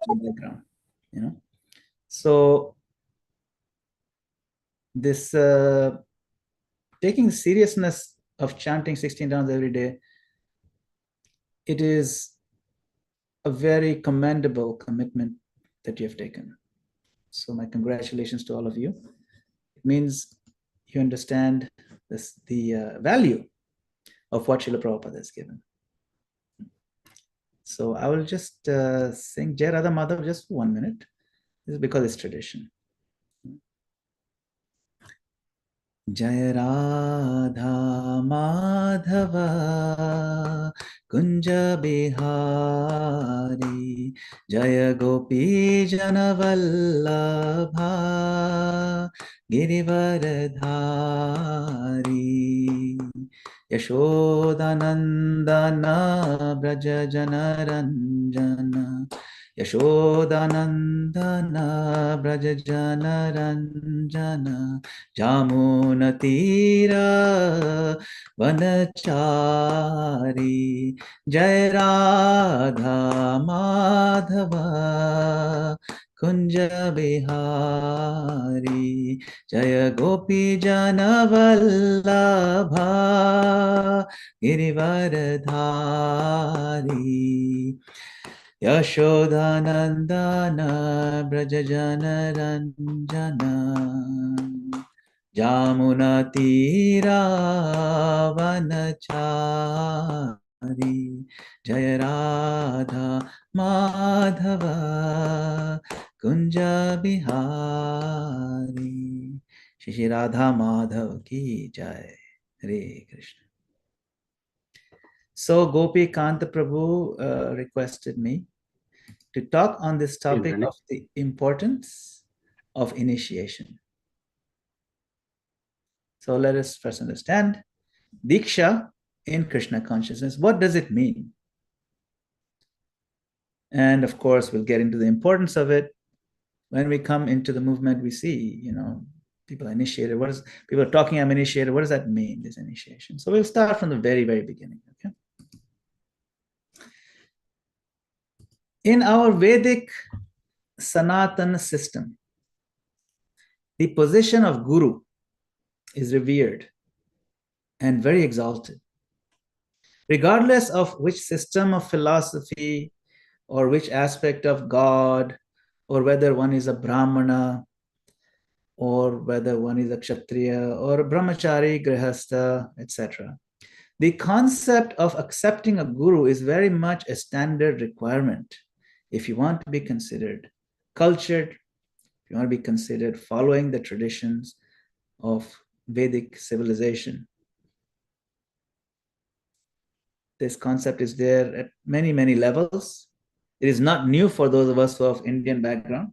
Western background, you know. So this taking seriousness of chanting 16 rounds every day, it is a very commendable commitment that you have taken. So my congratulations to all of you. It means you understand the value of what Srila Prabhupada has given. So I will just sing Jai Radha Madhav just for 1 minute. This is because it's tradition. Jai Radha Madhava Kunja Bihari Jaya Gopi Janavallabha Girivaradhari Yashodanandana Braja Janaranjana Yashodanandana Braja Janaranjana Jamunatira Vanachari Jai Radha Madhava Kunja Bihari Jaya Gopi Janavallabha Girivaradhari Yashodanandana Brajajana Ranjana Jamunatira Vanachari Jaya Radha Madhava Kunja Bihari Shri Radha Madhav ki Jai. Hare Krishna. So Gopi Kanta Prabhu requested me to talk on this topic of the importance of initiation. So let us first understand Diksha in Krishna consciousness. What does it mean? And of course, we'll get into the importance of it. When we come into the movement, we see, people are initiated. People are talking, I'm initiated. What does that mean, this initiation? So we'll start from the very, very beginning, okay? In our Vedic Sanatana system, the position of Guru is revered and very exalted. Regardless of which system of philosophy or which aspect of God, or whether one is a Brahmana, or whether one is a Kshatriya, or a Brahmachari, Grihastha, etc. The concept of accepting a Guru is very much a standard requirement if you want to be considered cultured, if you want to be considered following the traditions of Vedic civilization. This concept is there at many, many levels. It is not new for those of us who are of Indian background.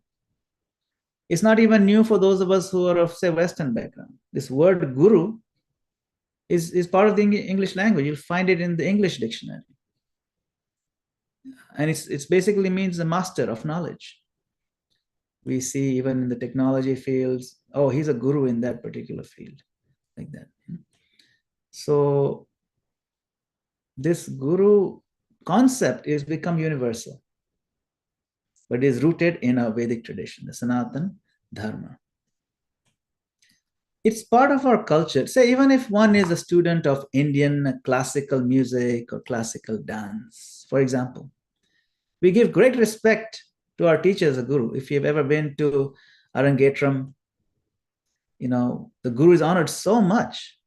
It's not even new for those of us who are of, say, Western background. This word guru is part of the English language. You'll find it in the English dictionary. And it's basically means the master of knowledge. We see even in the technology fields, oh, he's a guru in that particular field, like that. So this guru concept is become universal, but is rooted in our Vedic tradition, the Sanatana Dharma. It's part of our culture. Say, even if one is a student of Indian classical music or classical dance, for example, we give great respect to our teacher as a guru. If you've ever been to Arangetram, the guru is honored so much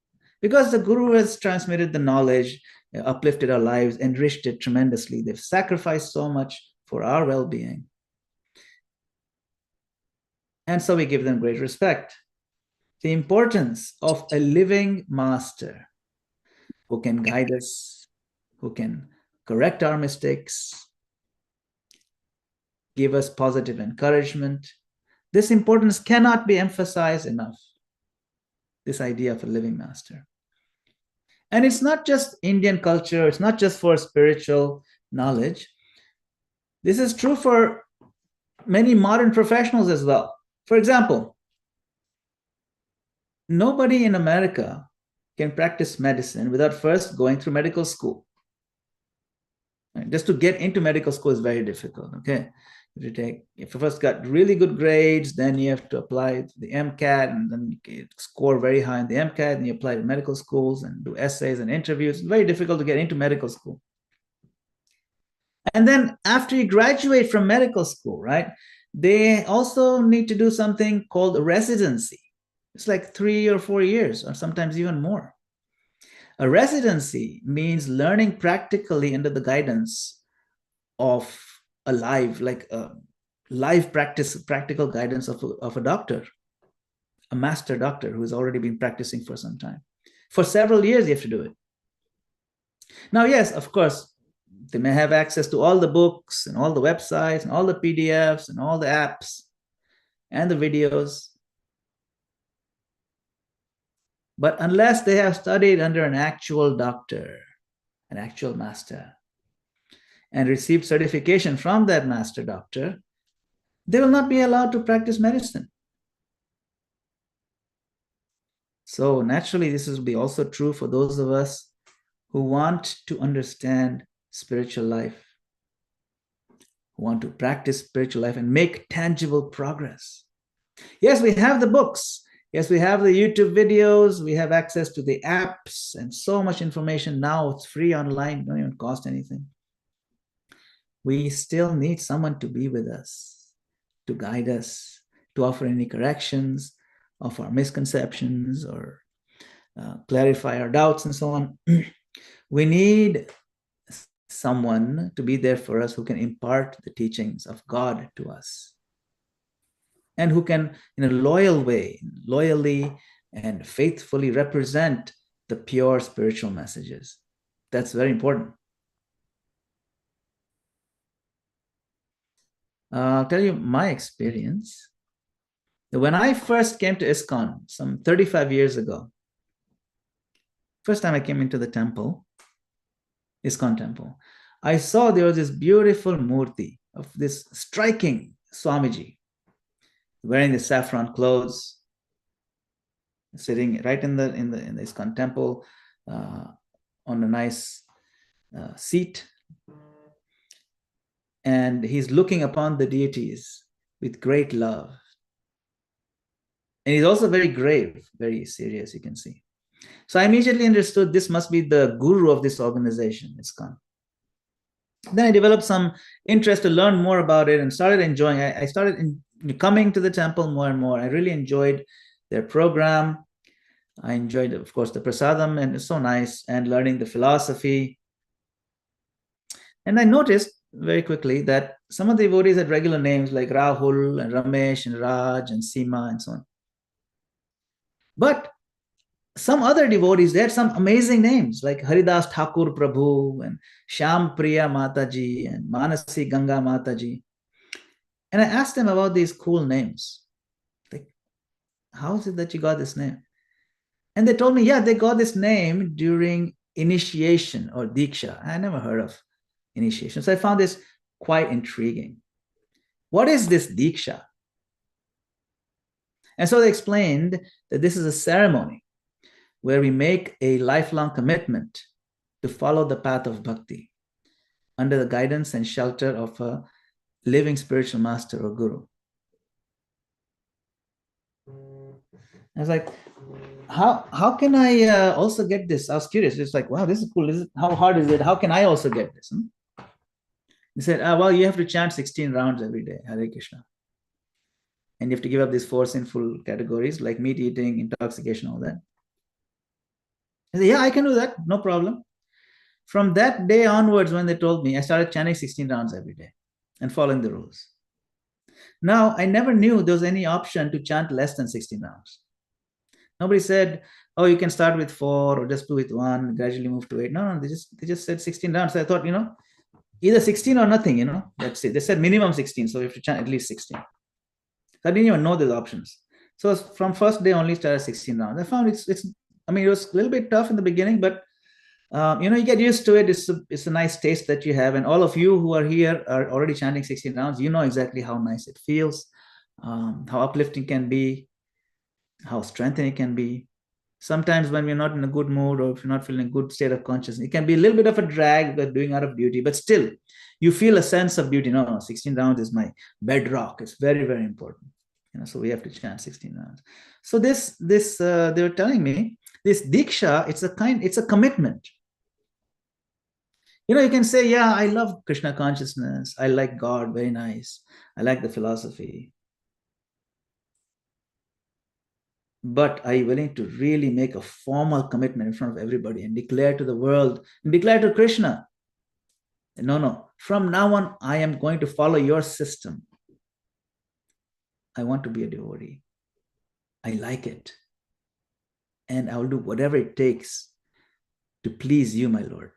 because the guru has transmitted the knowledge, uplifted our lives, enriched it tremendously. They've sacrificed so much for our well-being. And so we give them great respect. The importance of a living master who can guide us, who can correct our mistakes, give us positive encouragement. This importance cannot be emphasized enough, this idea of a living master. And it's not just Indian culture, it's not just for spiritual knowledge. This is true for many modern professionals as well. For example, nobody in America can practice medicine without first going through medical school. Just to get into medical school is very difficult, okay? If you first got really good grades, then you have to apply to the MCAT, and then you score very high in the MCAT, and you apply to medical schools and do essays and interviews. It's very difficult to get into medical school. And then after you graduate from medical school, right, they also need to do something called a residency. It's like 3 or 4 years, or sometimes even more. A residency means learning practically under the guidance of a live practical guidance of a doctor, a master doctor who has already been practicing for some time. For several years, you have to do it. Now, yes, of course, they may have access to all the books and all the websites and all the PDFs and all the apps and the videos. But unless they have studied under an actual doctor, an actual master, and received certification from that master doctor, they will not be allowed to practice medicine. So naturally, this will be also true for those of us who want to understand spiritual life, who want to practice spiritual life and make tangible progress. Yes, we have the books. Yes, we have the YouTube videos. We have access to the apps and so much information now. It's free online, don't even cost anything. We still need someone to be with us, to guide us, to offer any corrections of our misconceptions or clarify our doubts and so on. We need someone to be there for us who can impart the teachings of God to us, and who can, in a loyal way, loyally and faithfully represent the pure spiritual messages. That's very important. I'll tell you my experience. When I first came to ISKCON some 35 years ago, first time I came into the temple, ISKCON temple, I saw there was this beautiful murti of this striking Swamiji, wearing the saffron clothes, sitting right in the ISKCON temple on a nice seat, and he's looking upon the deities with great love. And he's also very grave, very serious, you can see. So I immediately understood this must be the guru of this organization, ISKCON. Then I developed some interest to learn more about it and started enjoying. I started coming to the temple more and more. I really enjoyed their program. I enjoyed, of course, the prasadam, and it's so nice, and learning the philosophy. And I noticed very quickly that some of the devotees had regular names like Rahul and Ramesh and Raj and Seema and so on. But some other devotees, they had some amazing names like Haridas Thakur Prabhu and Sham Priya Mataji and Manasi Ganga Mataji. And I asked them about these cool names. Like, how is it that you got this name? And they told me, yeah, they got this name during initiation or Diksha. I never heard of initiation. So I found this quite intriguing. What is this Diksha? And so they explained that this is a ceremony where we make a lifelong commitment to follow the path of bhakti under the guidance and shelter of a living spiritual master or guru. I was like, how can I also get this? I was curious. It's like, wow, this is cool. How hard is it? How can I also get this? He said, well, you have to chant 16 rounds every day, Hare Krishna. And you have to give up these 4 sinful categories like meat eating, intoxication, all that. I said, yeah, I can do that. No problem. From that day onwards, when they told me, I started chanting 16 rounds every day and following the rules. Now, I never knew there was any option to chant less than 16 rounds. Nobody said, oh, you can start with 4 or just do with 1, gradually move to 8. No, they just said 16 rounds. So I thought, either 16 or nothing, that's it. They said minimum 16, so you have to chant at least 16. So I didn't even know those options. So from first day only started 16 rounds. I found it was a little bit tough in the beginning, but you get used to it. It's a nice taste that you have. And all of you who are here are already chanting 16 rounds. You know exactly how nice it feels, how uplifting it can be, how strengthening it can be. Sometimes when we're not in a good mood or if you're not feeling a good state of consciousness, it can be a little bit of a drag but doing out of duty, but still you feel a sense of duty. No, 16 rounds is my bedrock. It's very, very important. So we have to chant 16 rounds. So this they were telling me this diksha, it's a commitment. You can say, yeah, I love Krishna consciousness. I like God, very nice. I like the philosophy. But are you willing to really make a formal commitment in front of everybody and declare to the world and declare to Krishna, no, from now on, I am going to follow your system. I want to be a devotee. I like it. And I will do whatever it takes to please you, my Lord.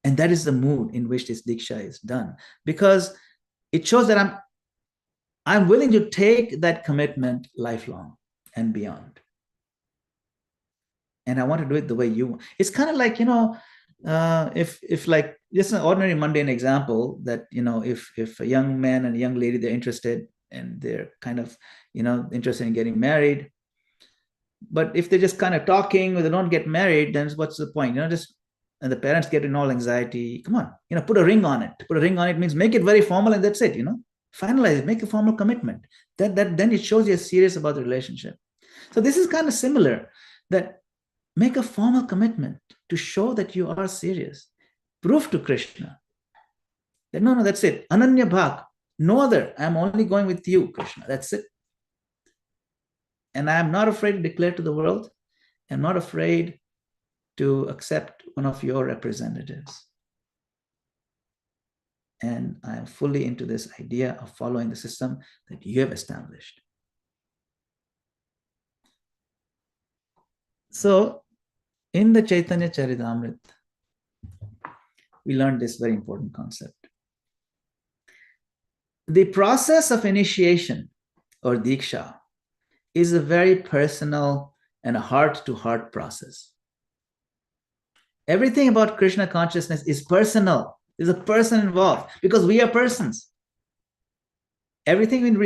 And that is the mood in which this diksha is done, because it shows that I'm willing to take that commitment lifelong and beyond. And I want to do it the way you want. It's kind of like, if like just an ordinary mundane example that, if a young man and a young lady, they're interested and they're kind of, interested in getting married. But if they're just kind of talking or they don't get married, then what's the point? And the parents get in all anxiety. Come on, put a ring on it. Put a ring on it means make it very formal and that's it, finalize it, make a formal commitment. That then it shows you're serious about the relationship. So this is kind of similar, that make a formal commitment to show that you are serious. Prove to Krishna that no, that's it. Ananya bhak, no other. I'm only going with you, Krishna. That's it. And I'm not afraid to declare to the world. I'm not afraid to accept one of your representatives. And I'm fully into this idea of following the system that you have established. So, in the Chaitanya Charitamrita, we learned this very important concept. The process of initiation or diksha is a very personal and a heart-to-heart process. Everything about Krishna consciousness is personal. There's a person involved because we are persons. Everything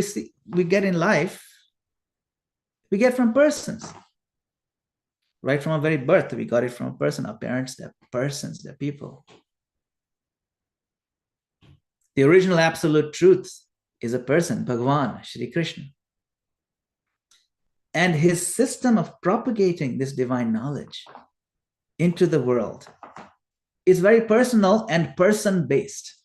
we get in life, we get from persons. Right from our very birth, we got it from a person. Our parents, they're persons, they're people. The original absolute truth is a person, Bhagavan, Shri Krishna. And his system of propagating this divine knowledge into the world is very personal and person-based.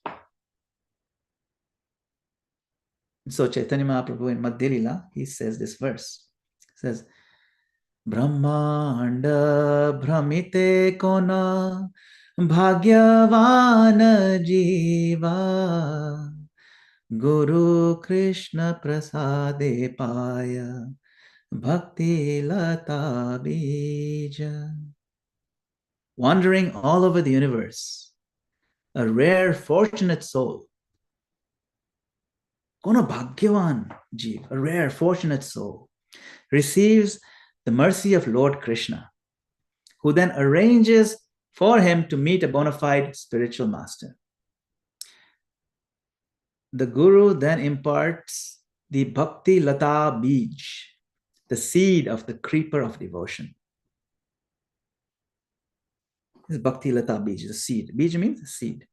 So Chaitanya Mahaprabhu in Madhya Lila, he says this verse. He says, Brahmanda Brahmite Kona Bhagyavana Jiva Guru Krishna Prasade Paya Bhakti Lata Bija. Wandering all over the universe, a rare, fortunate soul. Kono Bhagyavan Jeev, a rare, fortunate soul, receives the mercy of Lord Krishna, who then arranges for him to meet a bona fide spiritual master. The Guru then imparts the Bhakti Lata Bij, the seed of the creeper of devotion. This is Bhakti Lata Bij, the seed. Bij means seed.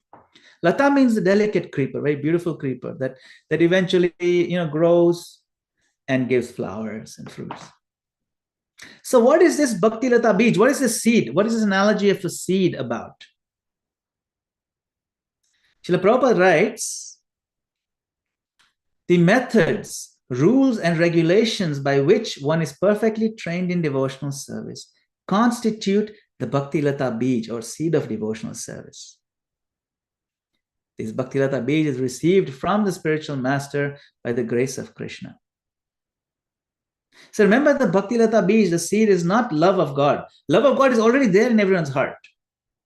Lata means the delicate creeper, very beautiful creeper that eventually grows and gives flowers and fruits. So what is this Bhakti Lata Bij? What is this seed? What is this analogy of a seed about? Srila Prabhupada writes, the methods, rules, and regulations by which one is perfectly trained in devotional service constitute the Bhakti Lata Bij, or seed of devotional service. This Bhakti Lata Bij is received from the spiritual master by the grace of Krishna. So remember, the Bhakti Lata Bij, the seed, is not love of God. Love of God is already there in everyone's heart.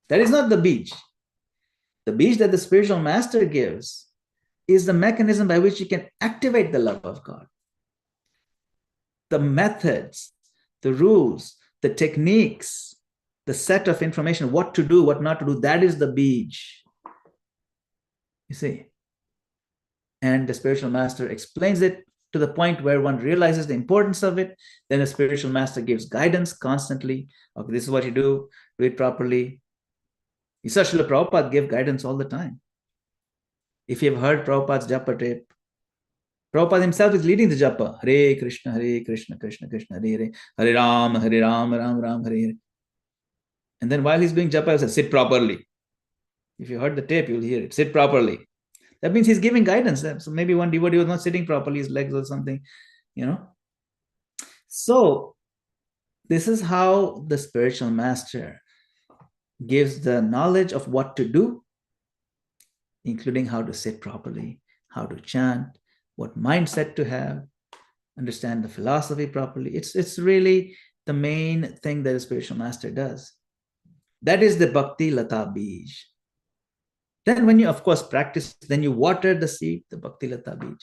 That is not the Bij. The Bij that the spiritual master gives is the mechanism by which you can activate the love of God. The methods, the rules, the techniques, the set of information, what to do, what not to do, that is the Bij. You see? And the spiritual master explains it to the point where one realizes the importance of it. Then the spiritual master gives guidance constantly. Okay, this is what you do it properly. Srila Prabhupada gave guidance all the time. If you have heard Prabhupada's japa tape, Prabhupada himself is leading the japa. Hare Krishna, Krishna Krishna, Hare Hare, Hare Ram, Ram Ram, Hare Hare. And then while he's doing japa, he says, sit properly. If you heard the tape, you'll hear it. Sit properly. That means he's giving guidance. So maybe one devotee was not sitting properly, his legs or something, So this is how the spiritual master gives the knowledge of what to do, including how to sit properly, how to chant, what mindset to have, understand the philosophy properly. It's really the main thing that a spiritual master does. That is the Bhakti Lata Bij. Then when you, of course, practice, then you water the seed, the Bhakti Lata Bij.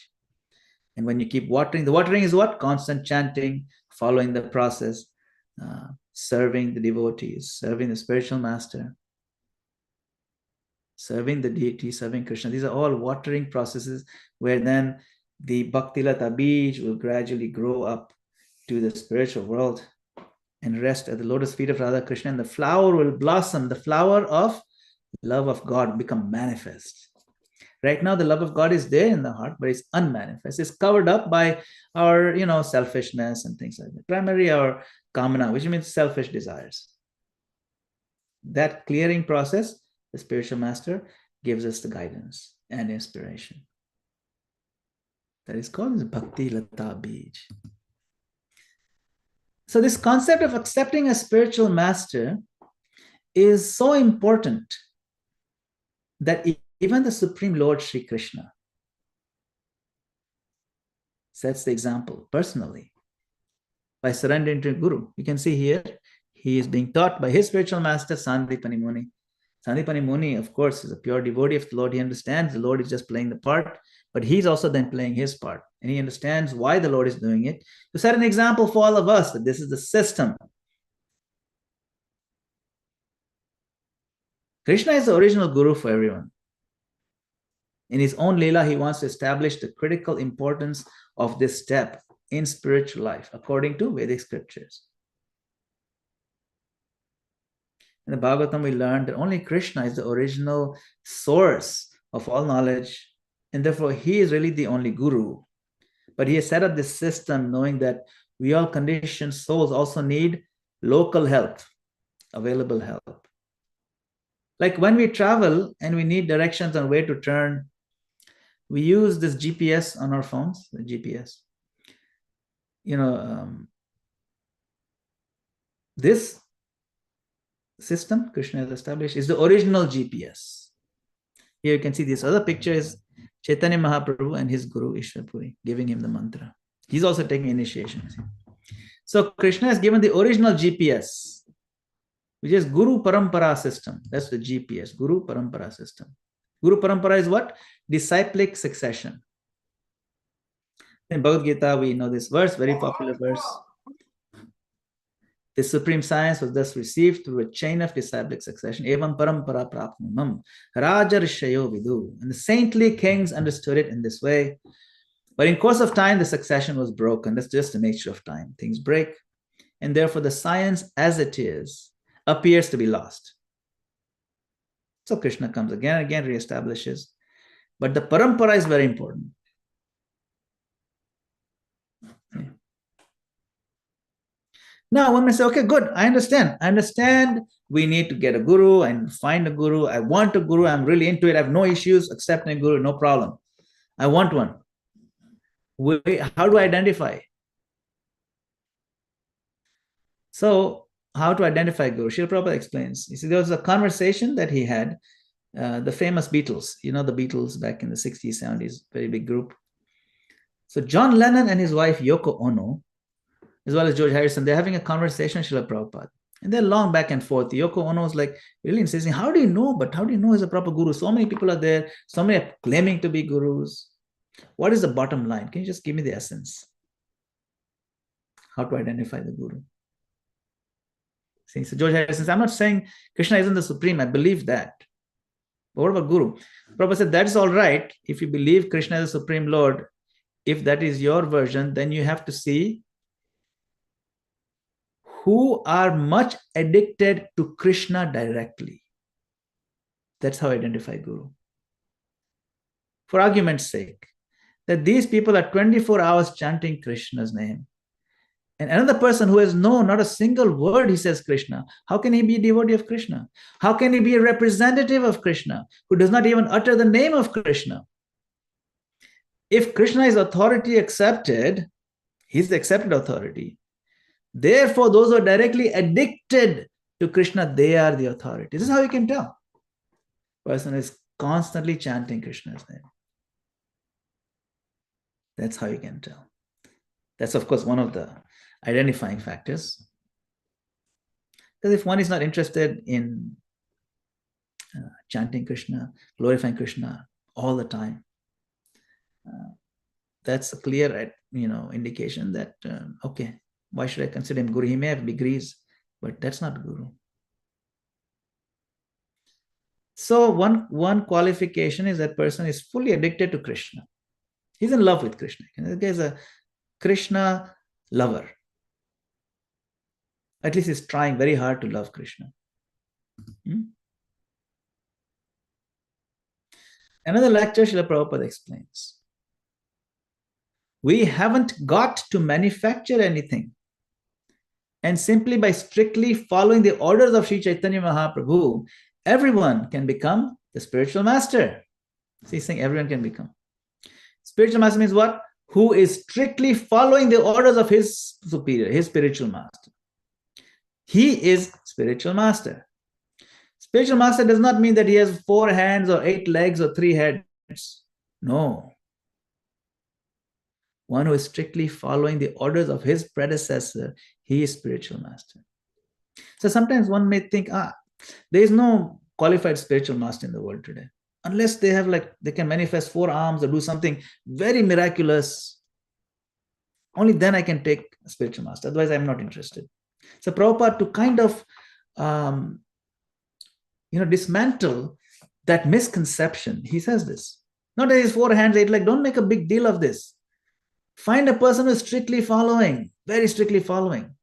And when you keep watering, the watering is what? Constant chanting, following the process, serving the devotees, serving the spiritual master, serving the deity, serving Krishna. These are all watering processes where then the Bhakti Lata Bij will gradually grow up to the spiritual world and rest at the lotus feet of Radha Krishna, and the flower will blossom. The flower of love of God become manifest. Right now, the love of God is there in the heart, but it's unmanifest. It's covered up by our, selfishness and things like that. Primarily our kamana, which means selfish desires. That clearing process, the spiritual master gives us the guidance and inspiration. That is called Bhakti Lata Bij. So this concept of accepting a spiritual master is so important that even the Supreme Lord Sri Krishna sets the example personally by surrendering to Guru. You can see here, he is being taught by his spiritual master, Sandipani Muni. Sandipani Muni, of course, is a pure devotee of the Lord. He understands the Lord is just playing the part, but he's also then playing his part. And he understands why the Lord is doing it. To set an example for all of us that this is the system. Krishna is the original Guru for everyone. In his own Leela, he wants to establish the critical importance of this step in spiritual life, according to Vedic scriptures. In the Bhagavatam, we learned that only Krishna is the original source of all knowledge, and therefore he is really the only Guru. But he has set up this system knowing that we all conditioned souls also need local help, available help. Like when we travel and we need directions on where to turn, we use this GPS on our phones, the GPS. This system Krishna has established is the original GPS. Here you can see this other picture is Chaitanya Mahaprabhu and his Guru Ishwarpuri giving him the mantra. He's also taking initiation. So Krishna has given the original GPS, which is Guru Parampara system. That's the GPS, Guru Parampara system. Guru Parampara is what? Disciplic succession. In Bhagavad Gita, we know this verse, very popular verse. The supreme science was thus received through a chain of disciplic succession. Evam parampara prapnumam raja rishayo vidu. And the saintly kings understood it in this way. But in course of time, the succession was broken. That's just the nature of time. Things break. And therefore, the science as it is appears to be lost. So Krishna comes again and again, reestablishes. But the parampara is very important. Now, one may say, okay, good, I understand. I understand we need to get a guru and find a guru. I want a guru. I'm really into it. I have no issues accepting a guru, no problem. I want one. How do I identify? So, how to identify Guru? Srila Prabhupada explains. You see, there was a conversation that he had, the famous Beatles, the Beatles back in the 60s, 70s, very big group. So John Lennon and his wife Yoko Ono, as well as George Harrison, they're having a conversation with Srila Prabhupada. And they're long back and forth. Yoko Ono is like really insisting, how do you know? But how do you know he's a proper guru? So many people are there. So many are claiming to be gurus. What is the bottom line? Can you just give me the essence? How to identify the guru? See, so George Harrison says, I'm not saying Krishna isn't the supreme. I believe that. But what about guru? Prabhupada said, that is all right if you believe Krishna is the supreme Lord if that is your version, then you have to see who are much addicted to Krishna directly. That's how I identify Guru. For argument's sake, that these people are 24 hours chanting Krishna's name. And another person who has not a single word, he says Krishna. How can he be a devotee of Krishna? How can he be a representative of Krishna who does not even utter the name of Krishna? If Krishna is authority accepted, he's the accepted authority. Therefore, those who are directly addicted to Krishna, they are the authority. This is how you can tell. Person is constantly chanting Krishna's name. That's how you can tell. That's, of course, one of the identifying factors. Because if one is not interested in chanting Krishna, glorifying Krishna all the time, that's a clear, indication that, okay, why should I consider him Guru? He may have degrees, but that's not Guru. So one qualification is that person is fully addicted to Krishna. He's in love with Krishna. This guy is a Krishna lover. At least he's trying very hard to love Krishna. Another lecture, Srila Prabhupada explains. We haven't got to manufacture anything. And simply by strictly following the orders of Sri Chaitanya Mahaprabhu, everyone can become the spiritual master. So he's saying everyone can become. Spiritual master means what? Who is strictly following the orders of his superior, his spiritual master. He is spiritual master. Spiritual master does not mean that he has 4 hands or 8 legs or 3 heads. No. One who is strictly following the orders of his predecessor, he is spiritual master. So sometimes one may think, there is no qualified spiritual master in the world today. Unless they have they can manifest 4 arms or do something very miraculous. Only then I can take a spiritual master. Otherwise, I'm not interested. So Prabhupada, to kind of dismantle that misconception, he says this. Not that he has 4 hands, 8 legs. Don't make a big deal of this. Find a person who is strictly following, very strictly following.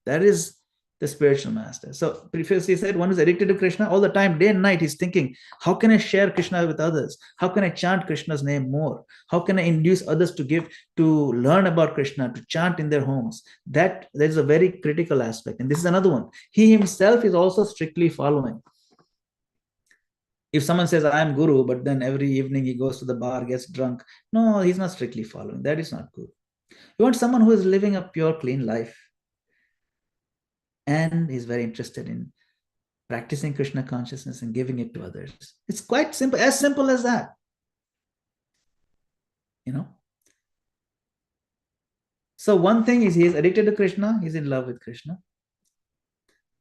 That is the spiritual master. So previously he said one who's addicted to Krishna all the time, day and night, he's thinking, how can I share Krishna with others? How can I chant Krishna's name more? How can I induce others to learn about Krishna, to chant in their homes? That is a very critical aspect. And this is another one. He himself is also strictly following. If someone says, I am Guru, but then every evening he goes to the bar, gets drunk. No, he's not strictly following. That is not Guru. You want someone who is living a pure, clean life. And is very interested in practicing Krishna consciousness and giving it to others. It's quite simple as that. So one thing is he is addicted to Krishna, he's in love with Krishna.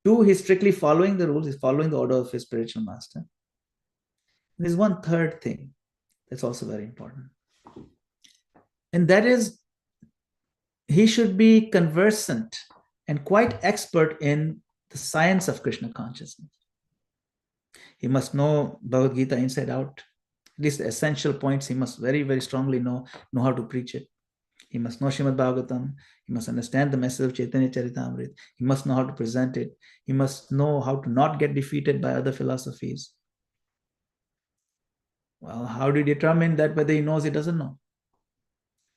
2, he's strictly following the rules, he's following the order of his spiritual master. There's one third thing that's also very important. And that is, he should be conversant and quite expert in the science of Krishna consciousness. He must know Bhagavad Gita inside out. At least the essential points he must very, very strongly know how to preach it. He must know Srimad Bhagavatam. He must understand the message of Chaitanya Charitamrita. He must know how to present it. He must know how to not get defeated by other philosophies. Well, how do you determine that whether he knows, he doesn't know?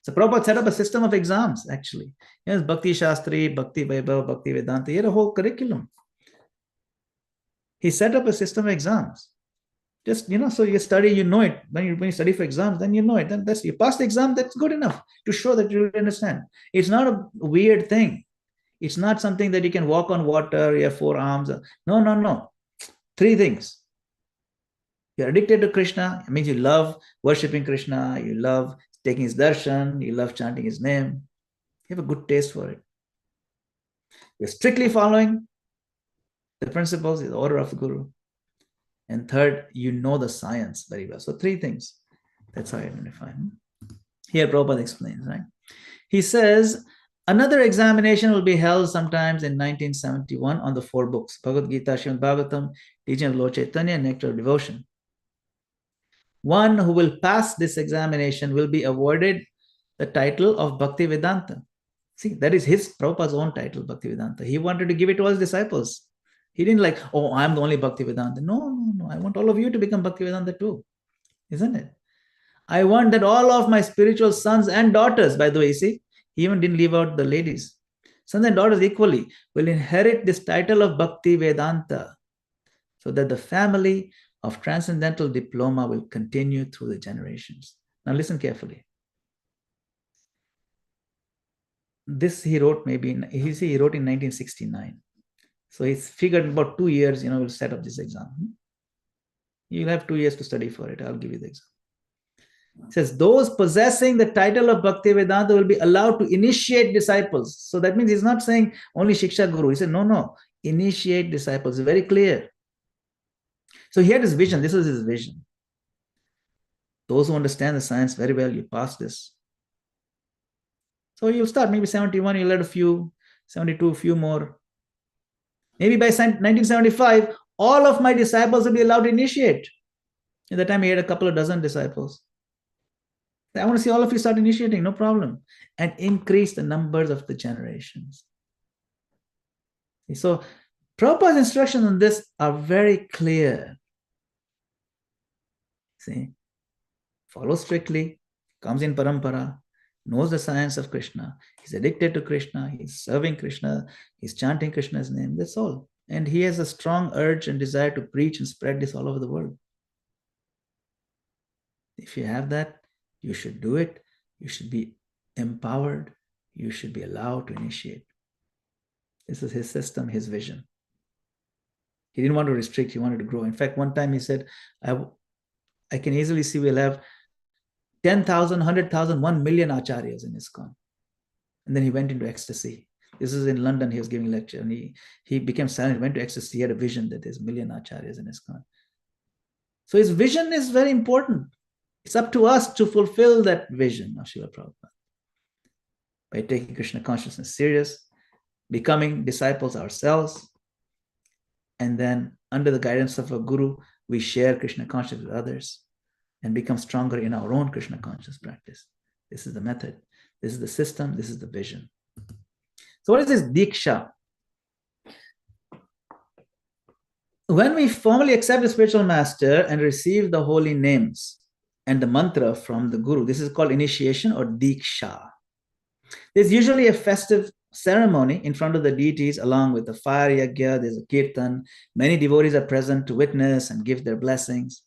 So Prabhupada set up a system of exams, actually. Yes, Bhakti Shastri, Bhakti Vaibhav, Bhakti Vedanta. He had a whole curriculum. He set up a system of exams. Just, so you study, you know it. When you study for exams, then you know it. Then you pass the exam, that's good enough to show that you understand. It's not a weird thing. It's not something that you can walk on water, you have 4 arms. No. 3 things. You're addicted to Krishna. It means you love worshipping Krishna. You love taking his darshan. You love chanting his name. You have a good taste for it. You're strictly following the principles, the order of the Guru. And third, you know the science very well. So 3 things. That's how I identify. Here Prabhupada explains, right? He says, another examination will be held sometimes in 1971 on the 4 books, Bhagavad Gita, Srimad Bhagavatam, Teaching of Lord Chaitanya, and Nectar of Devotion. One who will pass this examination will be awarded the title of Bhakti Vedanta. See, that is his Prabhupada's own title, Bhakti Vedanta. He wanted to give it to all his disciples. He didn't like, oh, I'm the only Bhakti Vedanta. No, no, no. I want all of you to become Bhakti Vedanta too. Isn't it? I want that all of my spiritual sons and daughters, by the way, see, he even didn't leave out the ladies. Sons and daughters equally will inherit this title of Bhakti Vedanta, so that the family of transcendental diploma will continue through the generations. Now listen carefully. This he wrote maybe, he wrote in 1969. So he's figured about 2 years, we'll set up this exam. You'll have 2 years to study for it. I'll give you the exam. It says, those possessing the title of Bhakti Vedanta will be allowed to initiate disciples. So that means he's not saying only Shiksha Guru. He said, no, initiate disciples. It's very clear. So he had his vision. This is his vision. Those who understand the science very well, you pass this. So you'll start maybe 71, you'll add a few, 72, a few more. Maybe by 1975, all of my disciples will be allowed to initiate. At that time, he had a couple of dozen disciples. I want to see all of you start initiating, no problem. And increase the numbers of the generations. So Prabhupada's instructions on this are very clear. See, follow strictly, comes in parampara, knows the science of Krishna. He's addicted to Krishna. He's serving Krishna. He's chanting Krishna's name. That's all. And he has a strong urge and desire to preach and spread this all over the world. If you have that, you should do it. You should be empowered. You should be allowed to initiate. This is his system, his vision. He didn't want to restrict. He wanted to grow. In fact, one time he said, I can easily see we'll have 10,000, 100,000, 1 million acharyas in ISKCON. And then he went into ecstasy. This is in London. He was giving a lecture and he became silent, went to ecstasy. He had a vision that there's a million acharyas in ISKCON. So his vision is very important. It's up to us to fulfill that vision of Srila Prabhupada by taking Krishna consciousness serious, becoming disciples ourselves, and then under the guidance of a guru, we share Krishna consciousness with others and become stronger in our own Krishna conscious practice. This is the method. This is the system. This is the vision. So what is this Diksha? When we formally accept the spiritual master and receive the holy names and the mantra from the guru, this is called initiation or Diksha. There's usually a festive ceremony in front of the deities along with the fire yagya. There's a kirtan. Many devotees are present to witness and give their blessings.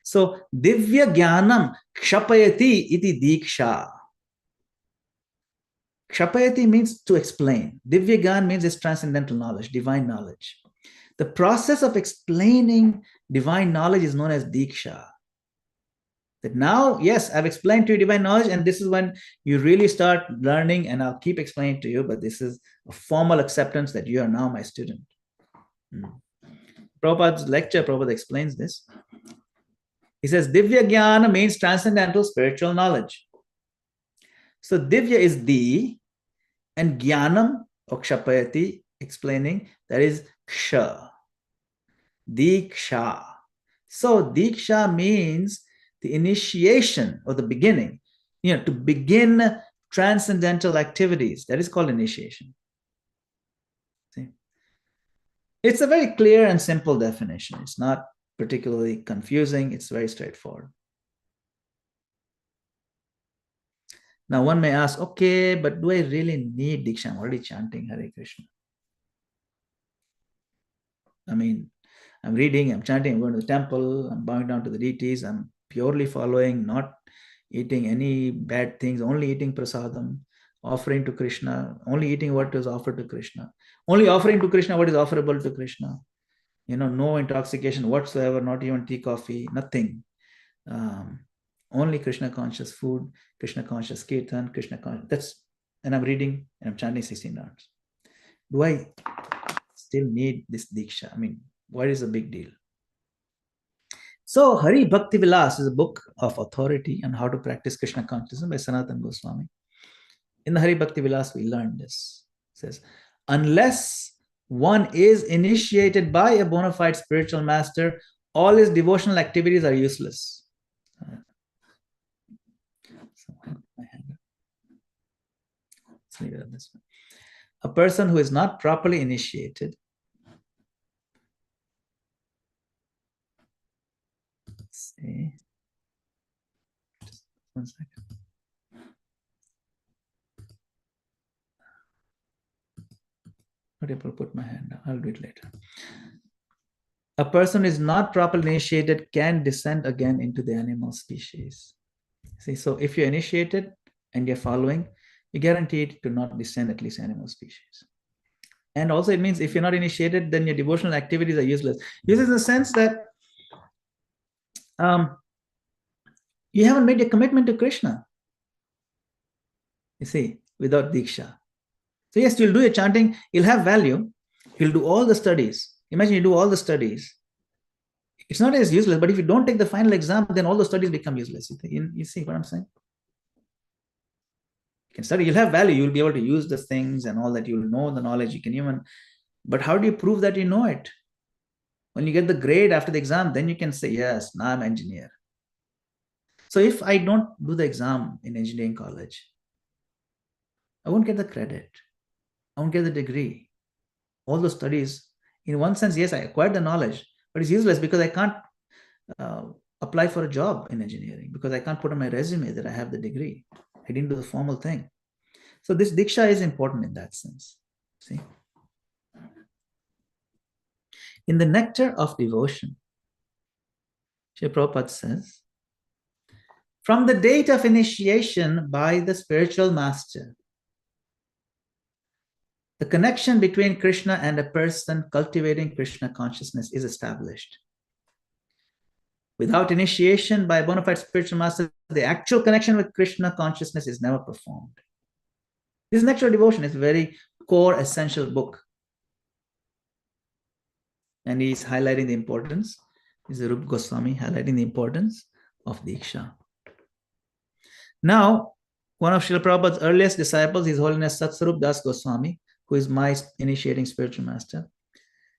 So divya jnanam kshapayati iti diksha. Kshapayati means to explain. Divya gyan means it's transcendental knowledge, divine knowledge. The process of explaining divine knowledge is known as diksha. That now, yes, I've explained to you divine knowledge, and this is when you really start learning, and I'll keep explaining to you, but this is a formal acceptance that you are now my student. Prabhupada's lecture, Prabhupada explains this. He says, Divya Jnana means transcendental spiritual knowledge. So Divya is di, and Jnanam, or Kshapayati, explaining, that is Ksha. Diksha. So Diksha means the initiation or the beginning, to begin transcendental activities. That is called initiation. See? It's a very clear and simple definition. It's not particularly confusing. It's very straightforward. Now one may ask, okay, but do I really need Diksha? I'm already chanting Hare Krishna. I mean, I'm reading, I'm chanting, I'm going to the temple, I'm bowing down to the deities, I'm purely following, not eating any bad things, only eating prasadam, offering to Krishna, only eating what is offered to Krishna, only offering to Krishna what is offerable to Krishna. No intoxication whatsoever, not even tea, coffee, nothing. Only Krishna conscious food, Krishna conscious kirtan, Krishna conscious, and I'm reading and I'm chanting 16 rounds. Do I still need this Diksha? I mean, what is the big deal? So Hari Bhakti Vilas is a book of authority on how to practice Krishna consciousness by Sanatana Goswami. In the Hari Bhakti Vilas, we learn this. It says, unless one is initiated by a bona fide spiritual master, all his devotional activities are useless. So I Let's leave it at this one. A person who is not properly initiated. Let's see. Just 1 second. Okay, I'll put my hand down. I'll do it later. A person who is not properly initiated can descend again into the animal species. See, so if you're initiated and you're following, you're guaranteed to not descend at least animal species. And also it means if you're not initiated, then your devotional activities are useless. Useless in the sense that you haven't made a commitment to Krishna. You see, without Diksha. So yes, you'll do your chanting, you'll have value, you'll do all the studies. Imagine you do all the studies. It's not as useless, but if you don't take the final exam, then all the studies become useless. You see what I'm saying? You can study, you'll have value, you'll be able to use the things and all that, you'll know the knowledge, you can even, but how do you prove that you know it? When you get the grade after the exam, then you can say, yes, now I'm an engineer. So if I don't do the exam in engineering college, I won't get the credit. I won't get the degree. All the studies, in one sense, yes, I acquired the knowledge, but it's useless because I can't apply for a job in engineering because I can't put on my resume that I have the degree. I didn't do the formal thing. So this Diksha is important in that sense. See? In the Nectar of Devotion, Srila Prabhupada says, from the date of initiation by the spiritual master, the connection between Krishna and a person cultivating Krishna consciousness is established. Without initiation by a bona fide spiritual master, the actual connection with Krishna consciousness is never performed. This Nectar of Devotion is a very core, essential book. And he's highlighting the importance. This is Rupa Goswami highlighting the importance of Diksha. Now, one of Srila Prabhupada's earliest disciples, His Holiness Satsarup Das Goswami, who is my initiating spiritual master,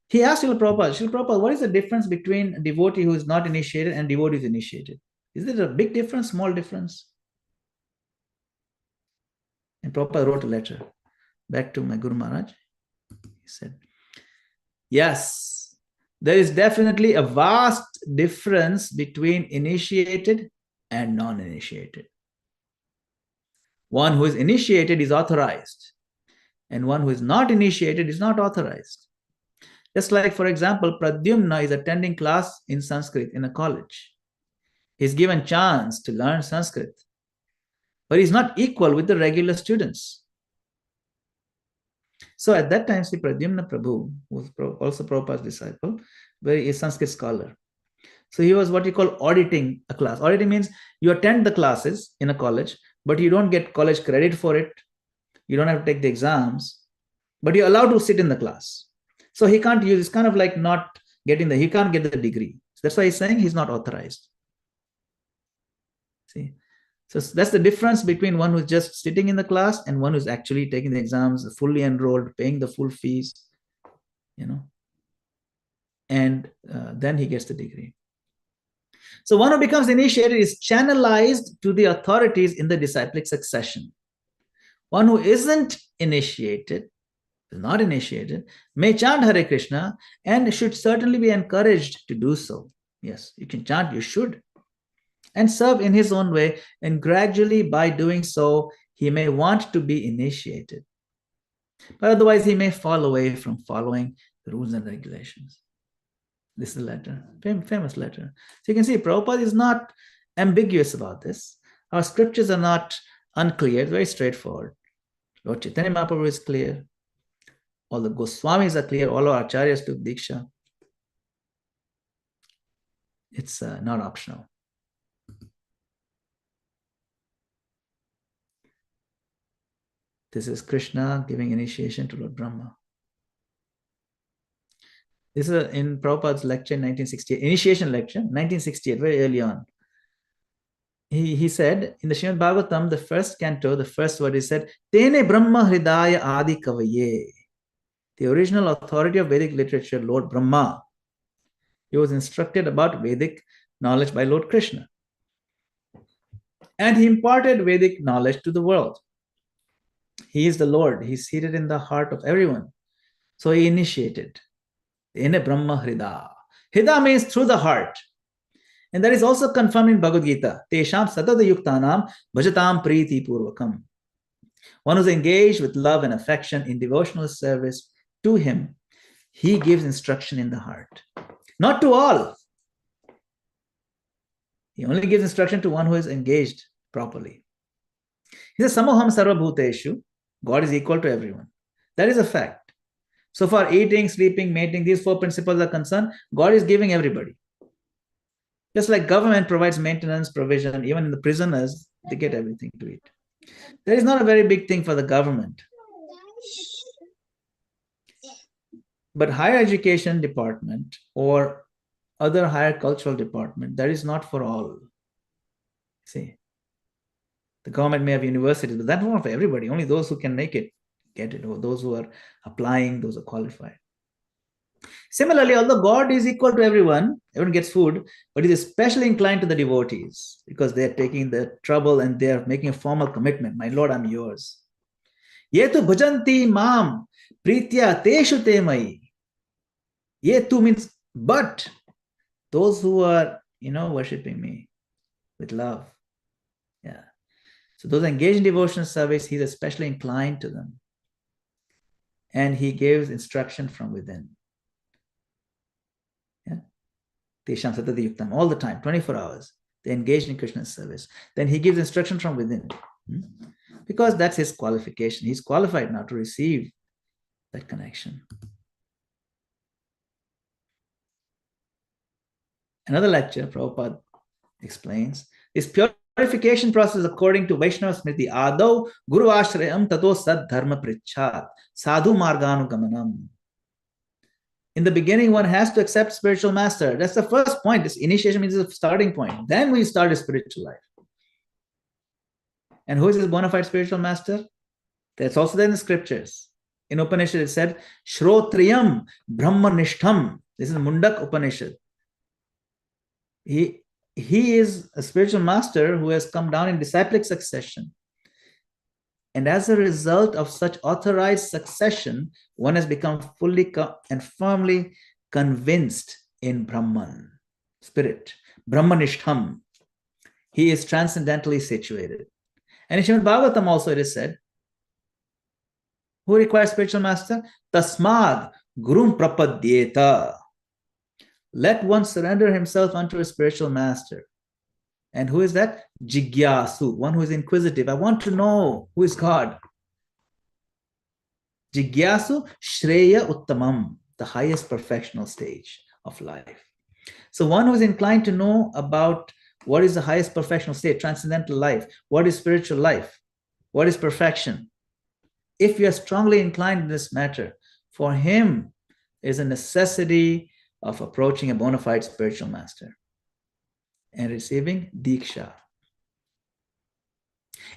he asked Srila Prabhupada, what is the difference between a devotee who is not initiated and devotee who is initiated? Is there a big difference, small difference? And Prabhupada wrote a letter back to my Guru Maharaj. He said, yes, there is definitely a vast difference between initiated and non-initiated. One who is initiated is authorized, and one who is not initiated is not authorized. Just like, for example, Pradyumna is attending class in Sanskrit in a college. He's given chance to learn Sanskrit, but he's not equal with the regular students. So at that time, Sri Pradyumna Prabhu, who was also Prabhupada's disciple, very a Sanskrit scholar. So he was what you call auditing a class. Auditing means you attend the classes in a college, but you don't get college credit for it. You don't have to take the exams, but you're allowed to sit in the class. So he can't use, it's kind of like not getting he can't get the degree. So that's why he's saying he's not authorized. See? So that's the difference between one who's just sitting in the class and one who's actually taking the exams, fully enrolled, paying the full fees, and then he gets the degree. So one who becomes initiated is channelized to the authorities in the disciplic succession. One who isn't initiated, is not initiated, may chant Hare Krishna and should certainly be encouraged to do so. Yes, you can chant, you should. And serve in his own way, and gradually by doing so, he may want to be initiated. But otherwise, he may fall away from following the rules and regulations. This is a letter, famous letter. So you can see Prabhupada is not ambiguous about this. Our scriptures are not unclear, it's very straightforward. Lord Chaitanya Mahaprabhu is clear. All the Goswamis are clear. All our acharyas took Diksha. It's not optional. This is Krishna giving initiation to Lord Brahma. This is in Prabhupada's lecture in 1968, initiation lecture, 1968, very early on. He said, in the Srimad Bhagavatam, the first canto, the first word, he said, Tene Brahma Hridaya Adi Kavaye. The original authority of Vedic literature, Lord Brahma. He was instructed about Vedic knowledge by Lord Krishna. And he imparted Vedic knowledge to the world. He is the Lord. He's seated in the heart of everyone. So he initiated. In a Brahma Hrida. Hrida means through the heart. And that is also confirmed in Bhagavad Gita. Tesham satata yuktanam bhajatam priti purvakam. One who's engaged with love and affection in devotional service to him, he gives instruction in the heart. Not to all. He only gives instruction to one who is engaged properly. He says, Samoham sarva bhuteshu. God is equal to everyone. That is a fact. So far, eating, sleeping, mating, these four principles are concerned, God is giving everybody. Just like government provides maintenance, provision, even the prisoners, they get everything to eat. That is not a very big thing for the government. But higher education department or other higher cultural department, that is not for all. See, the government may have universities, but that's not for everybody. Only those who can make it get it, or those who are applying, those are qualified. Similarly, although God is equal to everyone gets food, but He is especially inclined to the devotees because they are taking the trouble and they are making a formal commitment. My Lord, I'm yours. Yetu bhajanti mam pritya teshu te mai. Yetu means but those who are, worshipping me with love. Yeah. So those engaged in devotional service, He's especially inclined to them. And He gives instruction from within. Tesham satati yuktam, all the time, 24 hours. They engaged in Krishna's service. Then He gives instruction from within. Because that's His qualification. He's qualified now to receive that connection. Another lecture, Prabhupada explains, this purification process according to Vaishnava Smriti, Adau Guru Ashrayam Tato Sad Dharma Prichat, Sadhu Marganugamanam. In the beginning, one has to accept spiritual master. That's the first point. This initiation means the starting point. Then we start a spiritual life. And who is this bona fide spiritual master? That's also there in the scriptures. In Upanishad, it said, Shrotriyam Brahmanishtham. This is Mundak Upanishad. He is a spiritual master who has come down in disciplic succession. And as a result of such authorized succession, one has become fully and firmly convinced in Brahman, spirit. Brahmanishtham. He is transcendentally situated. And in Srimad Bhagavatam also it is said, who requires spiritual master? Tasmad Gurum Prapadyeta. Let one surrender himself unto a spiritual master. And who is that? Jigyasu, one who is inquisitive. I want to know who is God. Jigyasu Shreya Uttamam, the highest perfectional stage of life. So one who is inclined to know about what is the highest perfectional state, transcendental life, what is spiritual life, what is perfection. If you are strongly inclined in this matter, for him is a necessity of approaching a bona fide spiritual master and receiving Diksha.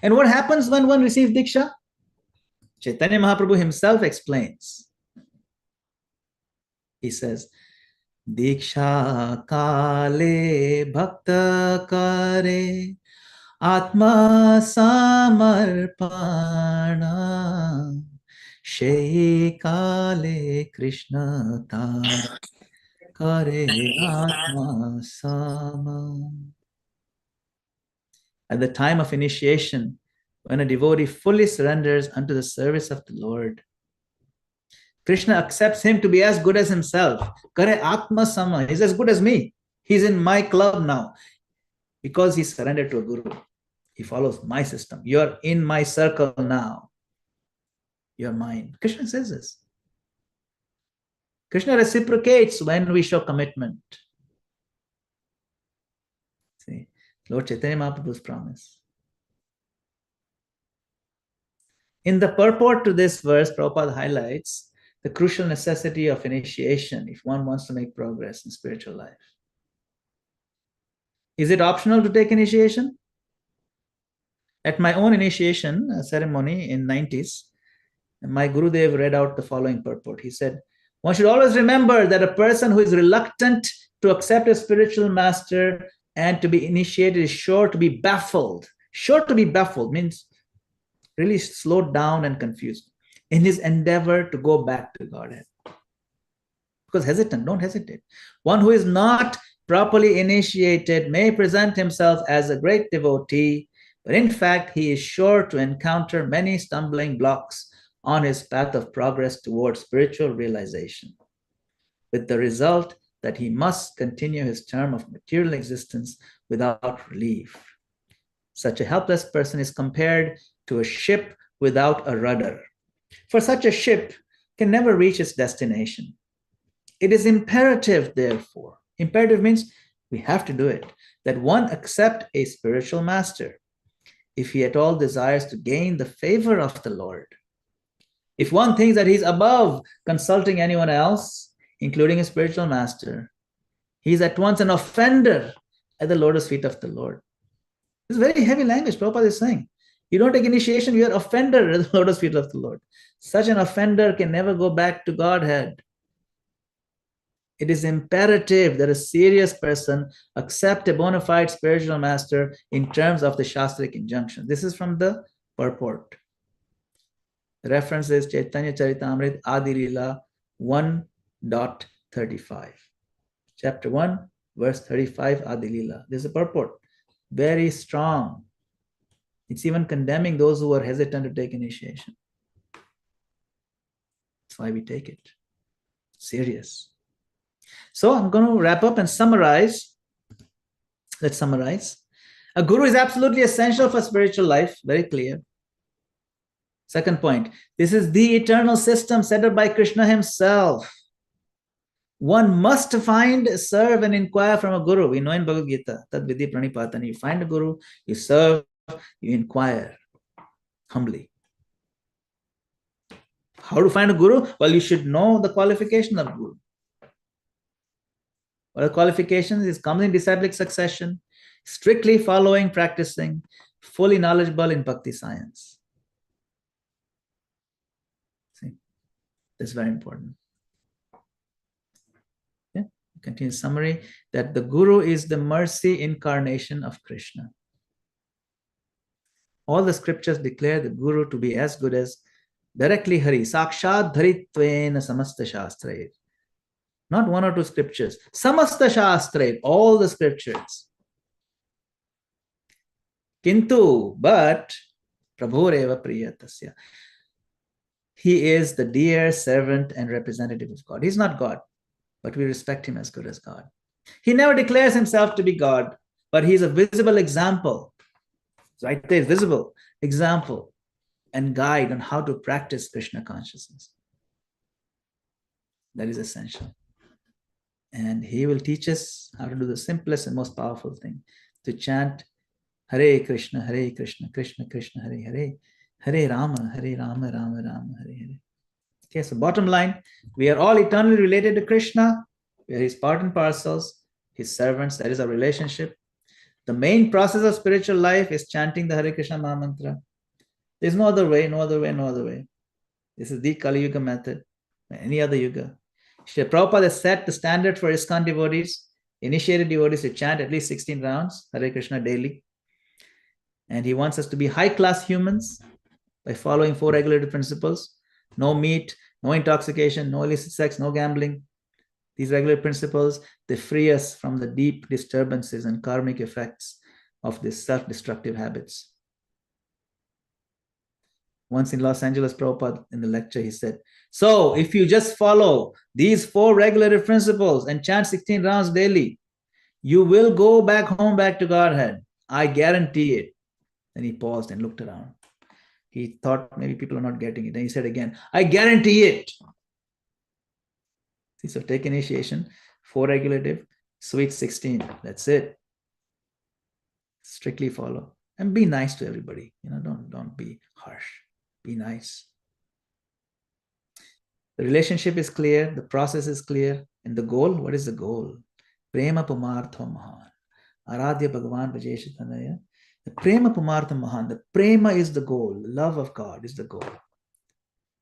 And what happens when one receives Diksha? Chaitanya Mahaprabhu himself explains. He says, Diksha kale bhakta kare atma samarpana shei kale Krishna ta kare atma sama. At the time of initiation, when a devotee fully surrenders unto the service of the Lord, Krishna accepts him to be as good as himself. Kare atma sama. He's as good as me. He's in my club now. Because he surrendered to a guru. He follows my system. You're in my circle now. You're mine. Krishna says this. Krishna reciprocates when we show commitment. See, Lord Chaitanya Mahaprabhu's promise. In the purport to this verse, Prabhupada highlights the crucial necessity of initiation if one wants to make progress in spiritual life. Is it optional to take initiation? At my own initiation ceremony in 90s, my Gurudev read out the following purport. He said, one should always remember that a person who is reluctant to accept a spiritual master and to be initiated is sure to be baffled. Sure to be baffled means really slowed down and confused in his endeavor to go back to Godhead. Because hesitant, don't hesitate. One who is not properly initiated may present himself as a great devotee, but in fact, he is sure to encounter many stumbling blocks on his path of progress towards spiritual realization, with the result that he must continue his term of material existence without relief. Such a helpless person is compared to a ship without a rudder. For such a ship can never reach its destination. It is imperative, therefore, imperative means we have to do it, that one accept a spiritual master if he at all desires to gain the favor of the Lord. If one thinks that he's above consulting anyone else, including a spiritual master, he's at once an offender at the lotus feet of the Lord. It's very heavy language. Prabhupada is saying, you don't take initiation, you're an offender at the lotus feet of the Lord. Such an offender can never go back to Godhead. It is imperative that a serious person accept a bona fide spiritual master in terms of the Shastric injunction. This is from the purport. The reference is Chaitanya Charitamrita Adi Lila 1.35. Chapter 1, verse 35, Adi Lila. This is a purport. Very strong. It's even condemning those who are hesitant to take initiation. That's why we take it. Serious. So I'm going to wrap up and summarize. Let's summarize. A guru is absolutely essential for spiritual life. Very clear. Second point. This is the eternal system set up by Krishna himself. One must find, serve, and inquire from a guru. We know in Bhagavad Gita, Tad Vidhi Pranipatana. You find a guru, you serve, you inquire humbly. How to find a guru? Well, you should know the qualification of guru. What are the qualifications? Is coming in disciplic succession, strictly following, practicing, fully knowledgeable in bhakti science. See, that's very important. Yeah. Continue summary that the guru is the mercy incarnation of Krishna. All the scriptures declare the guru to be as good as directly Hari, Sakshat Dharitvena Samasta Shastrair. Not one or two scriptures. Samasta Shastrair, all the scriptures. Kintu, but Prabhureva Priyatasya. He is the dear servant and representative of God. He's not God, but we respect him as good as God. He never declares himself to be God, but he's a visible example. Right there, visible example and guide on how to practice Krishna consciousness. That is essential. And he will teach us how to do the simplest and most powerful thing, to chant Hare Krishna, Krishna Krishna, Hare Hare, Hare Rama, Rama Rama, Hare Hare. Okay, so bottom line, we are all eternally related to Krishna. We are his part and parcels, his servants. That is our relationship. The main process of spiritual life is chanting the Hare Krishna Maha Mantra. There's no other way, no other way, no other way. This is the Kali Yuga method, any other Yuga. Srila Prabhupada has set the standard for ISKCON devotees, initiated devotees to chant at least 16 rounds, Hare Krishna daily. And he wants us to be high-class humans by following 4 regulative principles. No meat, no intoxication, no illicit sex, no gambling. These regulative principles, they free us from the deep disturbances and karmic effects of these self-destructive habits. Once in Los Angeles, Prabhupada, in the lecture, he said, so if you just follow these 4 regulative principles and chant 16 rounds daily, you will go back home, back to Godhead. I guarantee it. Then he paused and looked around. He thought maybe people are not getting it. And he said again, I guarantee it. See, so take initiation, 4 regulative, sweet 16. That's it. Strictly follow. And be nice to everybody. Don't be harsh. Be nice. The relationship is clear, the process is clear, and the goal, what is the goal? Prema Pumartha Mahan. Aradhya Bhagavan Vajeshatanaya. The Prema Pumartha Mahan. The Prema is the goal. The love of God is the goal.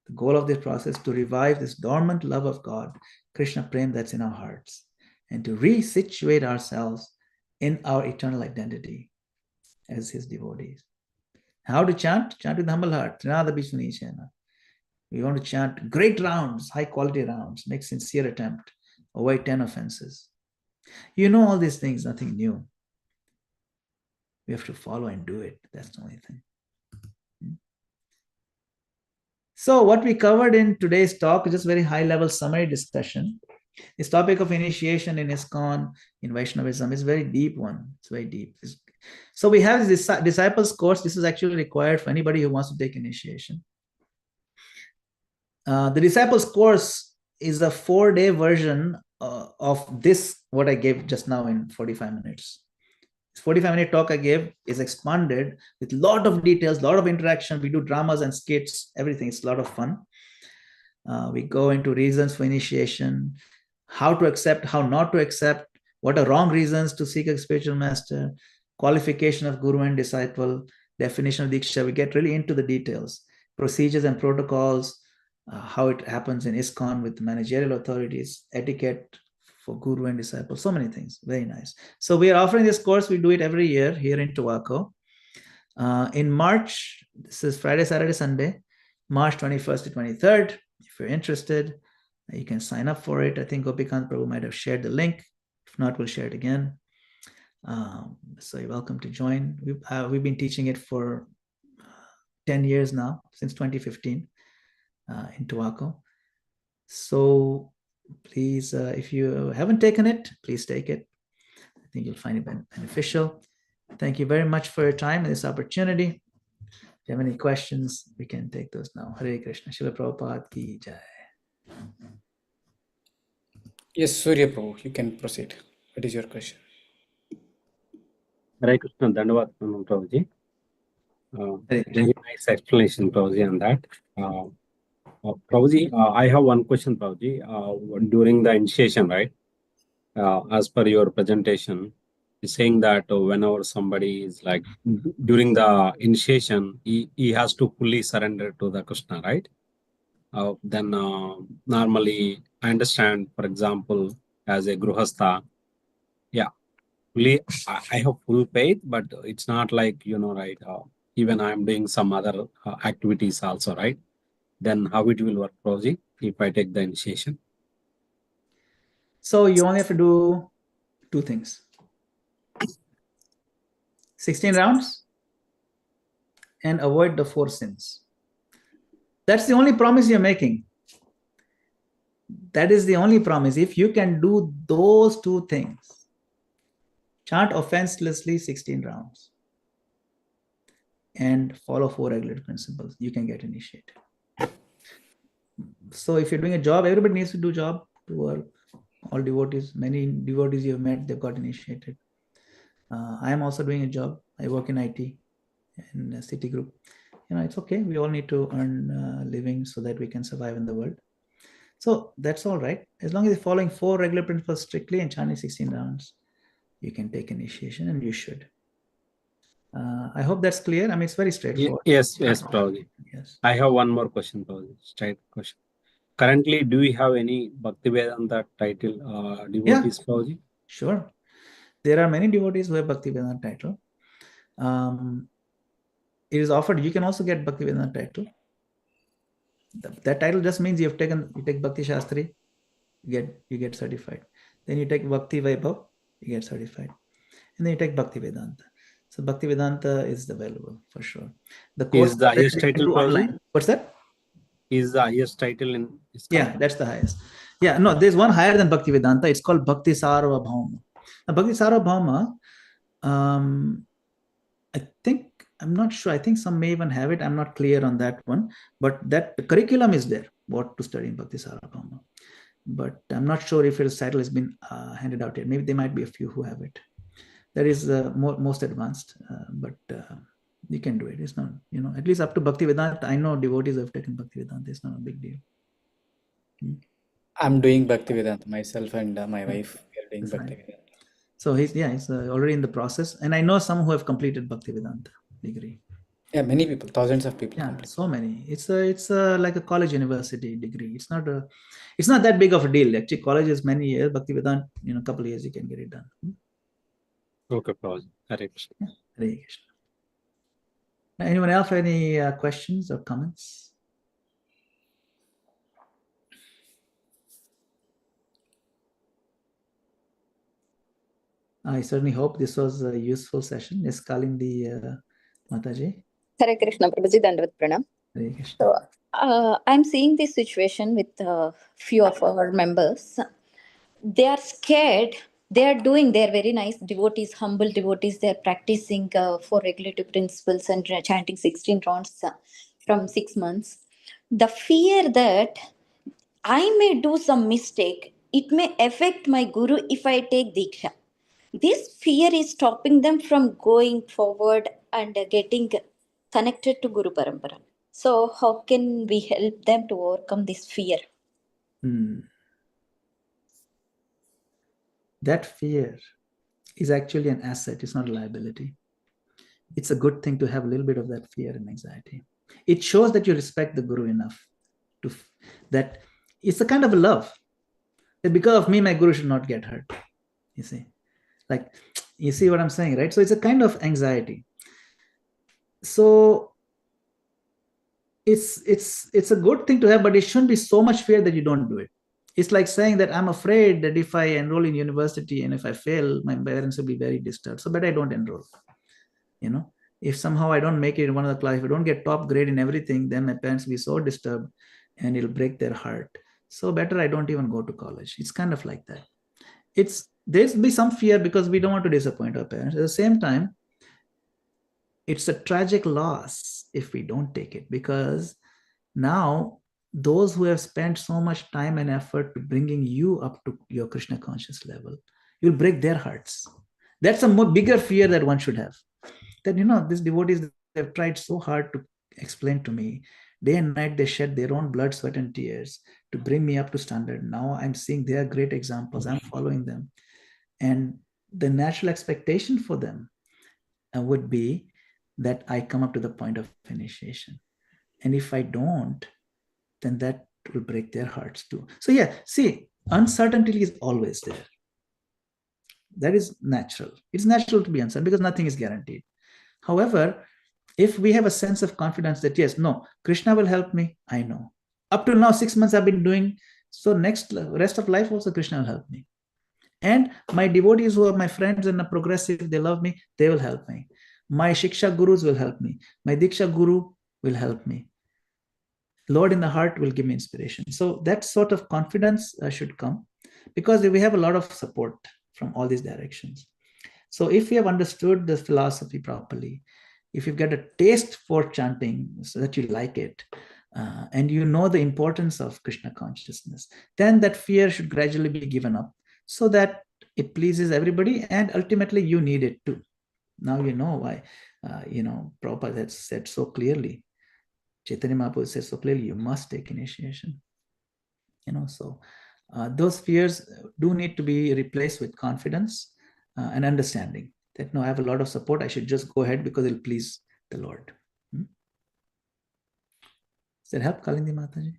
The goal of this process is to revive this dormant love of God, Krishna Prem that's in our hearts, and to resituate ourselves in our eternal identity as his devotees. How to chant? Chant with humble heart. We want to chant great rounds, high quality rounds, make sincere attempt, avoid 10 offenses. You know all these things, nothing new. We have to follow and do it. That's the only thing. So what we covered in today's talk is just very high level summary discussion. This topic of initiation in ISKCON, in Vaishnavism, is a very deep one. It's very deep. So we have this disciples course. This is actually required for anybody who wants to take initiation. The disciples course is a 4-day version of this, what I gave just now in 45 minutes. This 45-minute talk I gave is expanded with a lot of details, a lot of interaction. We do dramas and skits, everything. It's a lot of fun. We go into reasons for initiation, how to accept, how not to accept, what are wrong reasons to seek a spiritual master, qualification of guru and disciple, definition of Diksha. We get really into the details, procedures and protocols, how it happens in ISKCON with managerial authorities, etiquette for guru and disciple, so many things. Very nice. So we are offering this course. We do it every year here in Tobacco. In March, this is Friday, Saturday, Sunday, March 21st to 23rd. If you're interested, you can sign up for it. I think Gopikant Prabhu might have shared the link. If not, we'll share it again. So you're welcome to join. We've been teaching it for 10 years now, since 2015 in Tobacco. So please, if you haven't taken it, please take it. I think you'll find it beneficial. Thank you very much for your time and this opportunity. If you have any questions, we can take those now. Hare Krishna. Srila Prabhupada ki jai. Yes, Surya Prabhu, you can proceed. What is your question? Hare Krishna, Dandavad, Prabhuji. Very nice explanation, Prabhuji, on that. Prabhuji, I have one question, Prabhuji. During the initiation, right? As per your presentation, you're saying that whenever somebody is like, during the initiation, he has to fully surrender to the Krishna, right? Then normally, I understand, for example, as a Gruhastha, yeah, I have full faith, but it's not like, right, even I'm doing some other activities also, right? Then how it will work, Prabhuji, if I take the initiation? So you only have to do 2 things. 16 rounds and avoid the 4 sins. That's the only promise you're making. That is the only promise. If you can do those 2 things, chant offenselessly 16 rounds and follow 4 regular principles, you can get initiated. So if you're doing a job, everybody needs to do job, to work. All devotees, many devotees you've met, they've got initiated. I am also doing a job. I work in IT in a city group. It's okay. We all need to earn a living so that we can survive in the world. So that's all right. As long as you're following 4 regular principles strictly and chanting 16 rounds, you can take initiation, and you should. I hope that's clear. I mean, it's very straightforward. Yes, Prabhuji. Yes. I have one more question, Prabhuji. Straight question. Currently, do we have any Bhaktivedanta title devotees, Prabhuji? Sure. There are many devotees who have Bhaktivedanta title. It is offered. You can also get Bhaktivedanta title. That title just means you take Bhakti Shastri, you get certified. Then you take Bhakti Vaibhav, you get certified. And then you take Bhakti Vedanta. So Bhakti Vedanta is available for sure. The course is the highest title online. What's that? Is the highest title in ISKCON? Yeah, that's the highest. Yeah, no, there's one higher than Bhakti Vedanta. It's called Bhakti Sarvabhauma. Now, Bhakti Sarvabhauma, I'm not sure. I think some may even have it. I'm not clear on that one. But that the curriculum is there, what to study in Bhakti Sarvabhauma. But I'm not sure if its title has been handed out yet. Maybe there might be a few who have it. That is most advanced, but you can do it. It's not, at least up to Bhakti Vedanta. I know devotees have taken Bhakti Vedanta. It's not a big deal. I'm doing Bhakti Vedanta myself and my wife. We are doing Bhakti Vedanta. So he's already in the process, and I know some who have completed Bhakti Vedanta degree. Yeah, many people, thousands of people. Yeah, so many. It's like a college university degree. It's not that big of a deal. Actually, college is many years. Bhakti Vedanta, a couple of years you can get it done. Okay, Prabhuji. Hare Krishna. Hare Krishna. Anyone else have any questions or comments? I certainly hope this was a useful session. Yes, Kalindi Mataji. Hare Krishna, Prabhuji, Dandavat Pranam. Hare Krishna. So, I'm seeing this situation with a few of our members. They are scared. They're very nice devotees, humble devotees. They're practicing for regulative principles and chanting 16 rounds from 6 months. The fear that I may do some mistake, it may affect my guru if I take Diksha. This fear is stopping them from going forward and getting connected to Guru Parampara. So, how can we help them to overcome this fear? That fear is actually an asset, it's not a liability. It's a good thing to have a little bit of that fear and anxiety. It shows that you respect the Guru enough to that it's a kind of a love that because of me, my Guru should not get hurt. You see, like, you see what I'm saying, right? So it's a kind of anxiety. So it's a good thing to have, but it shouldn't be so much fear that you don't do it. It's like saying that I'm afraid that if I enroll in university and if I fail, my parents will be very disturbed. So better I don't enroll. You know, if somehow I don't make it in one of the class, if I don't get top grade in everything, then my parents will be so disturbed and it'll break their heart. So better I don't even go to college. It's kind of like that. There's be some fear because we don't want to disappoint our parents. At the same time, it's a tragic loss if we don't take it, because now those who have spent so much time and effort to bringing you up to your Krishna conscious level, you'll break their hearts. That's a more bigger fear that one should have. That, these devotees have tried so hard to explain to me. Day and night, they shed their own blood, sweat, and tears to bring me up to standard. Now I'm seeing they are great examples. I'm following them. And the natural expectation for them would be that I come up to the point of initiation. And if I don't, then that will break their hearts too. So yeah, see, uncertainty is always there. That is natural. It's natural to be uncertain because nothing is guaranteed. However, if we have a sense of confidence that yes, no, Krishna will help me, I know. Up to now, 6 months I've been doing, so rest of life also Krishna will help me. And my devotees who are my friends and are progressive, they love me, they will help me. My Shiksha Gurus will help me. My Diksha Guru will help me. Lord in the heart will give me inspiration. So that sort of confidence should come because we have a lot of support from all these directions. So if you have understood the philosophy properly, if you've got a taste for chanting so that you like it, and you know the importance of Krishna consciousness, then that fear should gradually be given up so that it pleases everybody and ultimately you need it too. Now you know why, Prabhupada had said so clearly, Chaitanya Mahaprabhu says so clearly, you must take initiation. So those fears do need to be replaced with confidence and understanding that no, I have a lot of support. I should just go ahead because it'll please the Lord. Does that help, Kalindi Mataji?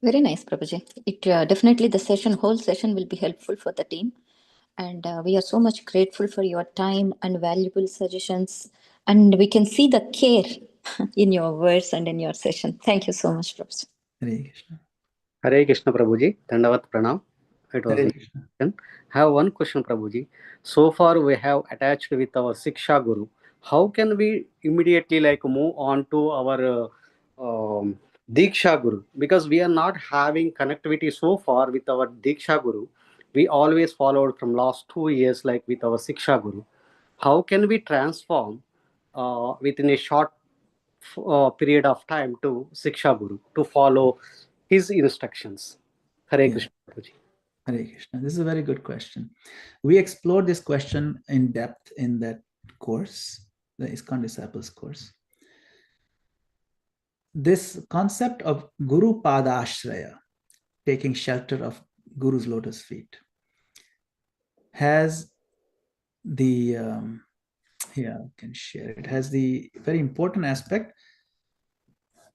Very nice, Prabhuji. It definitely whole session will be helpful for the team. And we are so much grateful for your time and valuable suggestions. And we can see the care in your words and in your session. Thank you so much, Prabhuji. Hare Krishna. Hare Krishna, Prabhuji. Dandavat Pranam. It was Hare nice. Krishna. I have one question, Prabhuji. So far, we have attached with our Siksha Guru. How can we immediately move on to our Diksha Guru? Because we are not having connectivity so far with our Diksha Guru. We always followed from last 2 years with our Siksha Guru. How can we transform within a short period of time to Siksha Guru to follow his instructions? Hare Krishna, Prabhuji. Hare Krishna. This is a very good question. We explored this question in depth in that course, the ISKCON Disciples course. This concept of Guru Padashraya, taking shelter of Guru's lotus feet, has the, I can share it, has the very important aspect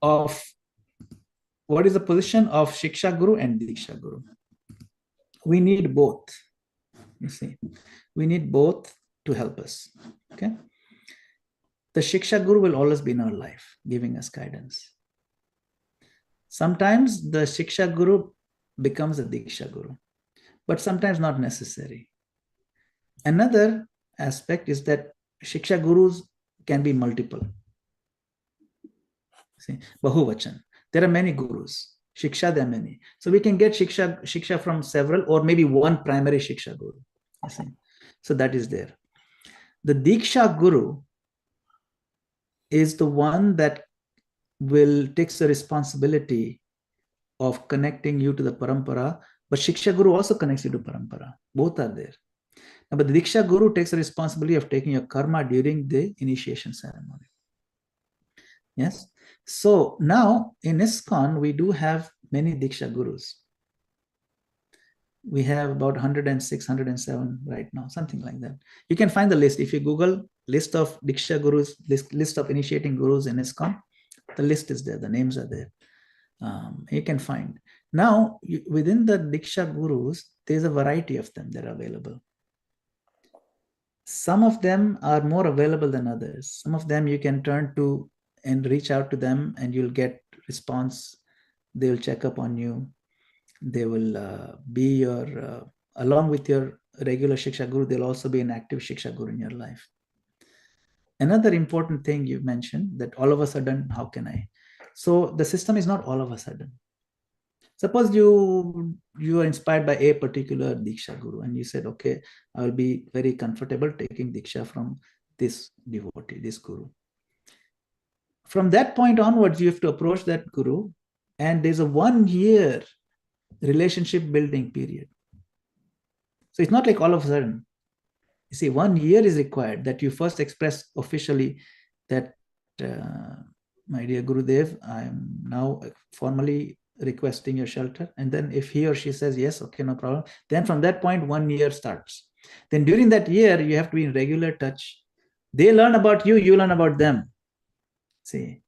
of what is the position of Shiksha Guru and Diksha Guru. We need both, you see. We need both to help us, okay? the Shiksha Guru will always be in our life, giving us guidance. Sometimes the Shiksha Guru becomes a Diksha Guru, but sometimes not necessary. Another aspect is that Shiksha Gurus can be multiple. See, Bahuvachan. There are many gurus. Shiksha, there are many. So we can get Shiksha from several, or maybe one primary Shiksha Guru. See? So that is there. The Diksha Guru is the one that will take the responsibility of connecting you to the Parampara, but Shiksha Guru also connects you to Parampara. Both are there. But the Diksha Guru takes the responsibility of taking your karma during the initiation ceremony. Yes. So now in ISKCON, we do have many Diksha Gurus. We have about 106, 107 right now, something like that. You can find the list. If you Google list of Diksha Gurus, list of initiating Gurus in ISKCON, the list is there, the names are there. You can find. Now, within the Diksha Gurus, there's a variety of them that are available. Some of them are more available than others. Some of them you can turn to and reach out to them and you'll get response. They will check up on you. They will be your, along with your regular Shiksha Guru, they'll also be an active Shiksha Guru in your life. Another important thing you mentioned, that all of a sudden, how can I? So the system is not all of a sudden. Suppose you are inspired by a particular Diksha Guru and you said, okay, I will be very comfortable taking Diksha from this devotee, this Guru. From that point onwards, you have to approach that Guru, and there's a 1 year relationship building period. So it's not like all of a sudden. You see, 1 year is required that you first express officially that, my dear Gurudev, I'm now formally requesting your shelter. And then if he or she says, yes, okay, no problem. Then from that point, 1 year starts. Then during that year, you have to be in regular touch. They learn about you, you learn about them. See,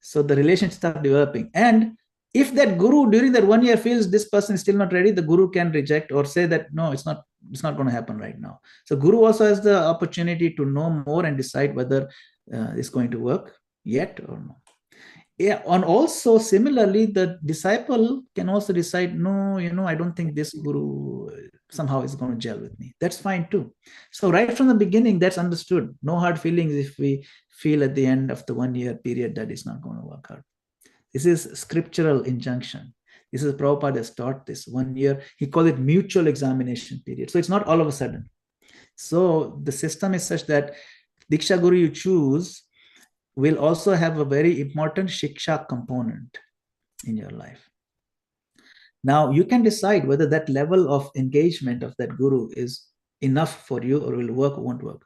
so the relationship starts developing. And if that Guru during that 1 year feels this person is still not ready, the Guru can reject or say that, no, it's not going to happen right now. So Guru also has the opportunity to know more and decide whether it's going to work yet or not. Yeah, and also similarly, the disciple can also decide, no, I don't think this Guru somehow is going to gel with me. That's fine too. So right from the beginning, that's understood. No hard feelings if we feel at the end of the 1 year period that it's not going to work out. This is scriptural injunction. This is Prabhupada has taught this 1 year. He called it mutual examination period. So it's not all of a sudden. So the system is such that Diksha Guru you choose will also have a very important Shiksha component in your life. Now you can decide whether that level of engagement of that Guru is enough for you or will work or won't work.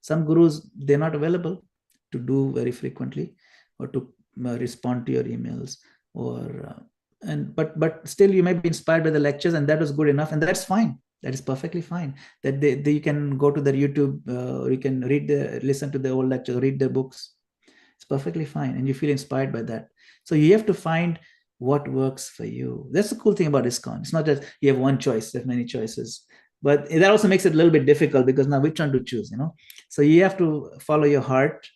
Some Gurus, they're not available to do very frequently or to respond to your emails, or but still you may be inspired by the lectures and that was good enough, and that's fine. That is perfectly fine. That you can go to their YouTube, or you can listen to their old lectures, read their books. It's perfectly fine, and you feel inspired by that. So you have to find what works for you. That's the cool thing about ISKCON. It's not that you have one choice, there's many choices. But that also makes it a little bit difficult because now which one to choose, So you have to follow your heart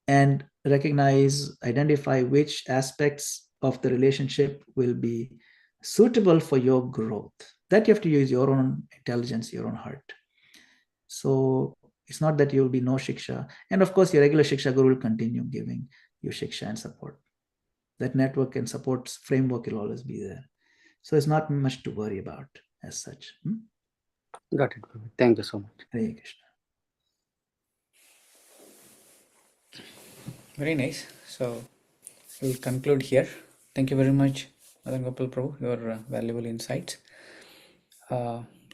and recognize, identify which aspects of the relationship will be suitable for your growth. That you have to use your own intelligence, your own heart. So it's not that you will be no Shiksha. And of course, your regular Shiksha Guru will continue giving you Shiksha and support. That network and support framework will always be there. So it's not much to worry about as such. Got it. Thank you so much. Hare Krishna. Very nice. So we'll conclude here. Thank you very much, Madan Gopal Prabhu, your valuable insights.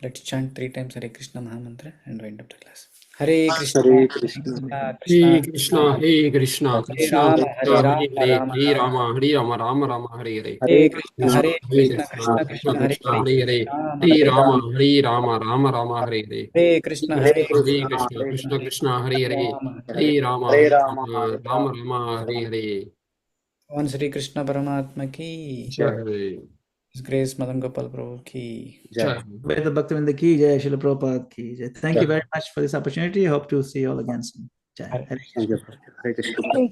Let's chant 3 times Hare Krishna Mahamantra and wind up the class. Hare Krishna, Hare Krishna, Hare Krishna, Hare Krishna, Hare Krishna Rama, Krishna, Hare Hare Rama, Hare, Rama Hare Rama, Rama Rama, Hare Hare. Hare Krishna, Krishna, Hare Hare Krishna, Krishna, Krishna Krishna Krishna, Hare Krishna, Hare Rama, Hare, Hare Rama, Hare Rama, Rama Rama, Hare Hare. Hare Krishna, Hare Hare Krishna, Krishna, Hare Krishna, Krishna Hare Hare, Rama, Hare Rama, Hare Hare Rama, Rama, Rama Rama, Hare Hare. One Sri Krishna Paramatma ki, Jai Hare. His Grace Madan Gopal Prabhu ki. Jai. Veda Bhaktivinoda ki jai, Srila Prabhupada ki jai. Thank you very much for this opportunity. Hope to see you all again soon. Jai. Hare Hare Thank you, sir. Hare Krishna.